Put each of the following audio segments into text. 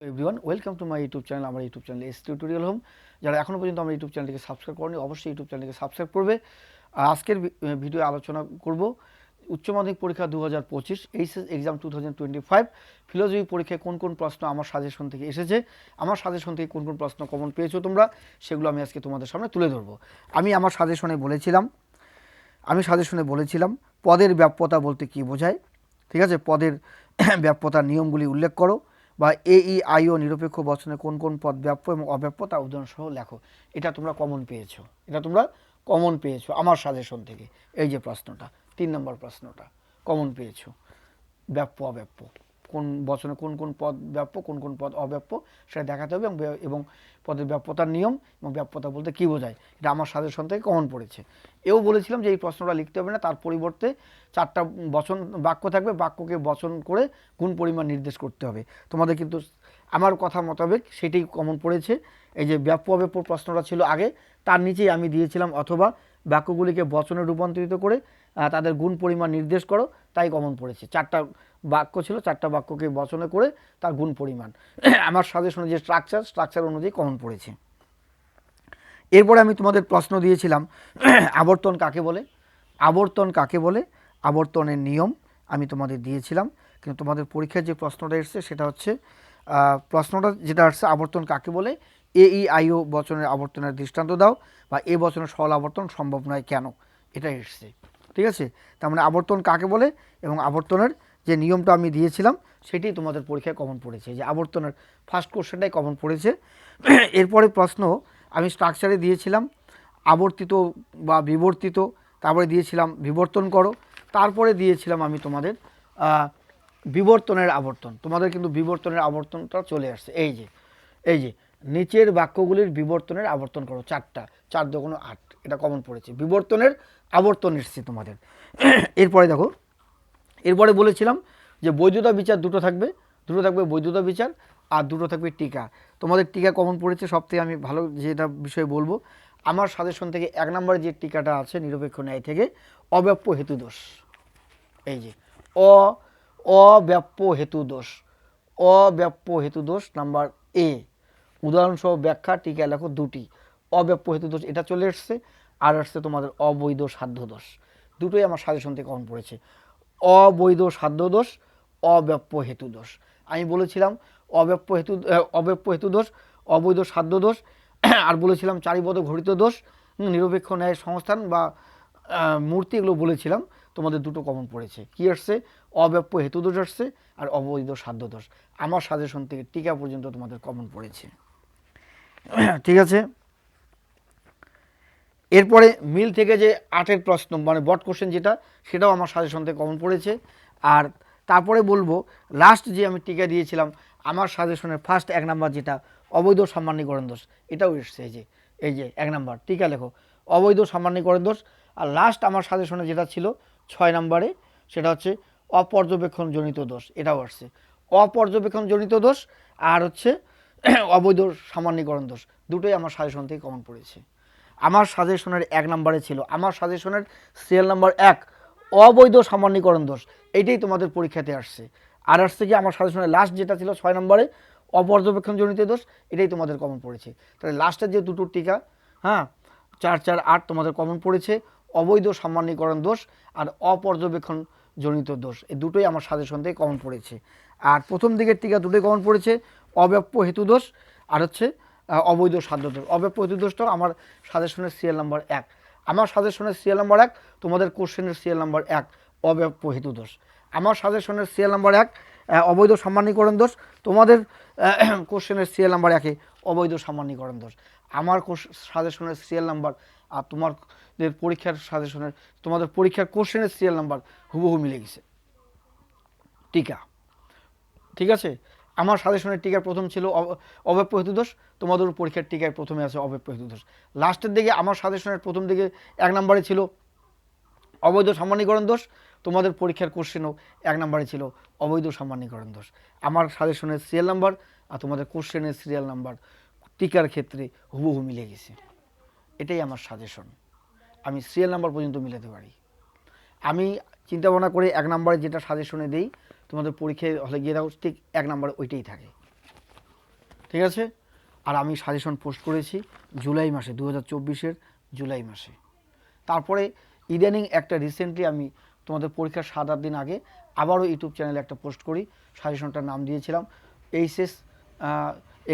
Everyone welcome to my YouTube channel. আমার YouTube channel S tutorial home. যারা এখনও পর্যন্ত আমার ইউটিউব চ্যানেলটিকে সাবস্ক্রাইব করেনি অবশ্যই ইউটিউব চ্যানেলটিকে সাবস্ক্রাইব করবে। আজকের ভিডিও আলোচনা করব উচ্চ মাধ্যমিক পরীক্ষা 2025 এইচএস এক্সাম 2025 ফিলোসফি পরীক্ষায় কোন কোন প্রশ্ন আমার সাজেশন থেকে এসেছে, আমার সাজেশন থেকে কোন কোন প্রশ্ন কমন পেয়েছো তোমরা, সেগুলো আমি আজকে তোমাদের সামনে তুলে ধরবো। আমি আমার সাজেশনে বলেছিলাম পদের ব্যাপ্যতা বলতে কী বোঝায়, ঠিক আছে, পদের ব্যাপ্যতার নিয়মগুলি উল্লেখ করো, বা AEIO নিরপেক্ষ বচনে কোন কোন পদ ব্যাপ্য এবং অব্যাপ্য তার উদাহরণসহ লেখো। এটা তোমরা কমন পেয়েছো আমার সাজেশন থেকে। এই যে প্রশ্নটা 3 নম্বর প্রশ্নটা কমন পেয়েছো, ব্যাপ্য অব্যাপ্য কোন বচনে কোন কোন পদ ব্যাপ্য কোন কোন পদ অব্যাপ্য সেটা দেখাতে হবে, এবং পদের ব্যাপ্যতার নিয়ম এবং ব্যাপ্যতা বলতে কী বোঝায় এটা আমার সাজেশন থেকে কমন পড়েছে। এও বলেছিলাম যে এই প্রশ্নটা লিখতে হবে না, তার পরিবর্তে 4টা বচন বাক্য থাকবে, বাক্যকে বচন করে গুণ পরিমাণ নির্দেশ করতে হবে তোমাদের। কিন্তু আমার কথা মোতাবেক সেটাই কমন পড়েছে। এই যে ব্যাপ্য অব্যাপ্য প্রশ্নটা ছিল আগে, তার নিচেই আমি দিয়েছিলাম অথবা বাক্যগুলিকে বচনে রূপান্তরিত করে তাদের গুণ পরিমাণ নির্দেশ করো, তাই কমন পড়েছে। 4টা বাক্য ছিল, 4টা বাক্যকে বচনে করে তার গুণ পরিমাণ আমার সাজেশনে যে স্ট্রাকচার অনুযায়ী কমন পড়েছে। এরপরে আমি তোমাদের প্রশ্ন দিয়েছিলাম আবর্তন কাকে বলে, আবর্তনের নিয়ম আমি তোমাদের দিয়েছিলাম। কিন্তু তোমাদের পরীক্ষায় যে প্রশ্নটা এসছে সেটা হচ্ছে প্রশ্নটা যেটা আসছে আবর্তন কাকে বলে, AEIO বচনের আবর্তনের দৃষ্টান্ত দাও, বা এ বচনের সরল আবর্তন সম্ভব নয় কেন, এটা এসছে। ঠিক আছে, তার মানে আবর্তন কাকে বলে এবং আবর্তনের যে নিয়মটা আমি দিয়েছিলাম সেটি তোমাদের পরীক্ষায় কমন পড়েছে। যে আবর্তনের ফার্স্ট কোশ্চেনটাই কমন পড়েছে। এরপরে প্রশ্ন আমি স্ট্রাকচারে দিয়েছিলাম আবর্তিত বা বিবর্তিত, তারপরে দিয়েছিলাম বিবর্তন করো, তারপরে দিয়েছিলাম আমি তোমাদের বিবর্তনের আবর্তন। তোমাদের কিন্তু বিবর্তনের আবর্তনটা চলে আসছে। এই যে নিচের বাক্যগুলির বিবর্তনের আবর্তন করো, 4টা, 4 দুগুণ 8, এটা কমন পড়েছে। বিবর্তনের আবর্তন এসছে তোমাদের। এরপরে দেখো, এরপরে বলেছিলাম যে বৈধতা বিচার দুটো থাকবে বৈধতা বিচার, আর দুটো থাকবে টিকা। তোমাদের টিকা কমন পড়েছে। সবথেকে আমি ভালো যেটা বিষয় বলবো, আমার সাজেশন থেকে 1 নম্বরে যে টিকাটা আছে নিরপেক্ষ ন্যায় থেকে, অব্যাপ্য হেতু দোষ। এই যে অব্যাপ্য হেতু দোষ নাম্বার এ, উদাহরণসহ ব্যাখ্যা টিকা লেখো 2টি। অব্যাপ্য হেতু দোষ এটা চলে এসছে, আর আসছে তোমাদের অবৈধ সাধ্য দোষ। দুটোই আমার সাজেশন থেকে কমন পড়েছে। অবৈধ সাধ্য দোষ, অব্যাপ্য হেতু দোষ। আমি বলেছিলাম অব্যাপ্য হেতু দোষ, অবৈধ সাধ্য দোষ, আর বলেছিলাম চারিপদ ঘটিত দোষ, নিরপেক্ষ ন্যায় সংস্থান বা মূর্তি, এগুলো বলেছিলাম। তোমাদের দুটো কমন পড়েছে। কি আসছে? অব্যাপ্য হেতু দোষ আসছে আর অবৈধ সাধ্য দোষ। আমার সাজেশন থেকে টিকা পর্যন্ত তোমাদের কমন পড়েছে। ঠিক আছে, এরপরে মিল থেকে যে 8-এর প্রশ্ন মানে বট কোশ্চেন যেটা, সেটাও আমার সাজেশন থেকে কমন পড়েছে। আর তারপরে বলবো লাস্ট যে আমি টিকা দিয়েছিলাম আমার সাজেশনের ফার্স্ট 1 নাম্বার যেটা অবৈধ সামান্যীকরণ দোষ, এটাও এসছে। এই যে 1 নাম্বার টিকা লেখো অবৈধ সামান্যীকরণ দোষ। আর লাস্ট আমার সাজেশনে যেটা ছিল 6 নাম্বারে, সেটা হচ্ছে অপর্যবেক্ষণ জনিত দোষ, এটাও আসছে। অপর্যবেক্ষণ জনিত দোষ আর হচ্ছে অবৈধ সামান্যীকরণ দোষ, দুটোই আমার সাজেশন থেকে কমন পড়েছে। আমার সাজেশনের 1 নম্বরে ছিল, আমার সাজেশনের সিরিয়াল নাম্বার 1 অবৈধ সামান্যীকরণ দোষ, এইটাই তোমাদের পরীক্ষাতে আসছে। আর আসছে কি আমার সাজেশনের লাস্ট যেটা ছিল 6 নম্বরে অপর্যবেক্ষণ জনিত দোষ, এটাই তোমাদের কমন পড়েছে। তাহলে লাস্টের যে দুটো টিকা, হ্যাঁ, 4, 4, 8 তোমাদের কমন পড়েছে। অবৈধ সামান্যীকরণ দোষ আর অপর্যবেক্ষণ জনিত দোষ, এই দুটোই আমার সাজেশন থেকে কমন পড়েছে। আর প্রথম দিকের টিকা দুটোই কমন পড়েছে, অব্যাপ্য হেতু দোষ আর হচ্ছে অবৈধ সাধ্য দোষ। অব্যাপ্য হেতু দোষটাও আমার সাজেশনের সিরিয়াল নাম্বার 1। আমার সাজেশনের সিরিয়াল নাম্বার 1, তোমাদের কোশ্চেনের সিরিয়াল নাম্বার 1 অব্যাপ্য হেতু দোষ। আমার সাজেশনের সিরিয়াল নাম্বার 1 অবৈধ সামান্যীকরণ দোষ, তোমাদের কোশ্চেনের সিরিয়াল নাম্বার 1 অবৈধ সামান্যীকরণ দোষ। আমার সাজেশনের সিরিয়াল নাম্বার আর তোমাদের পরীক্ষার সাজেশনের, তোমাদের পরীক্ষার কোশ্চেনের সিরিয়াল নাম্বার হুবহু মিলে গেছে। টিকা ঠিক আছে, আমার সাজেশনের টিকার প্রথম ছিল অব্যাপ্য হেতু দোষ, তোমাদের পরীক্ষার টিকায় প্রথমে আছে অব্যাপ্য হেতু দোষ। লাস্টের দিকে আমার সাজেশনের প্রথম দিকে 1 নম্বরে ছিল অবৈধ সামান্যীকরণ দোষ, তোমাদের পরীক্ষার কোশ্চেনও 1 নম্বরে ছিল অবৈধ সামান্যীকরণ দোষ। আমার সাজেশনের সিরিয়াল নাম্বার আর তোমাদের কোশ্চেনের সিরিয়াল নাম্বার টিকার ক্ষেত্রে হুবহু মিলে গেছে। এটাই আমার সাজেশন, আমি সিরিয়াল নাম্বার পর্যন্ত মিলাতে পারি। আমি চিন্তা ভাবনা করে 1 নম্বরে যেটা সাজেশনে দিই, তোমাদের পরীক্ষায় হলে গিয়ে দেখো ঠিক 1 নম্বরে ওইটাই থাকে। ঠিক আছে। আর আমি সাজেশন পোস্ট করেছি জুলাই মাসে, 2024-এর জুলাই মাসে। তারপরে ইদানিং একটা রিসেন্টলি আমি তোমাদের পরীক্ষার 7-8 দিন আগে আবারও ইউটিউব চ্যানেলে একটা পোস্ট করি, সাজেশনটার নাম দিয়েছিলাম HS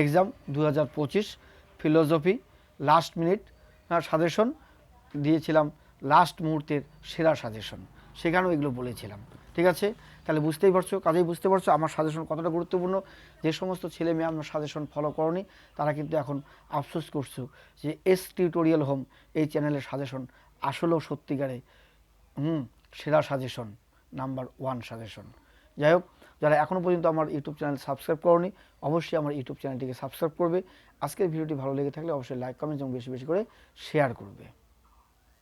exam 2025 philosophy last minute suggestion দিয়েছিলাম, লাস্ট মুহূর্তের সেরা সাজেশন, সেখানেও এগুলো বলেছিলাম। ঠিক আছে, তাহলে বুঝতেই পারছো, কাজেই বুঝতে পারছো আমার সাজেশন কতটা গুরুত্বপূর্ণ। যে সমস্ত ছেলে মেয়ে আমার সাজেশন ফলো করনি তারা কিন্তু এখন আফসোস করছো যে এস টিউটোরিয়াল হোম এই চ্যানেলের সাজেশন আসলেও সত্যিকারে সেরা সাজেশন, নাম্বার 1 সাজেশন। যাই হোক, যারা এখনও পর্যন্ত আমার ইউটিউব চ্যানেল সাবস্ক্রাইব করনি অবশ্যই আমার ইউটিউব চ্যানেলটিকে সাবস্ক্রাইব করবে। আজকের ভিডিওটি ভালো লেগে থাকলে অবশ্যই লাইক কমেন্ট এবং বেশি বেশি করে শেয়ার করবে।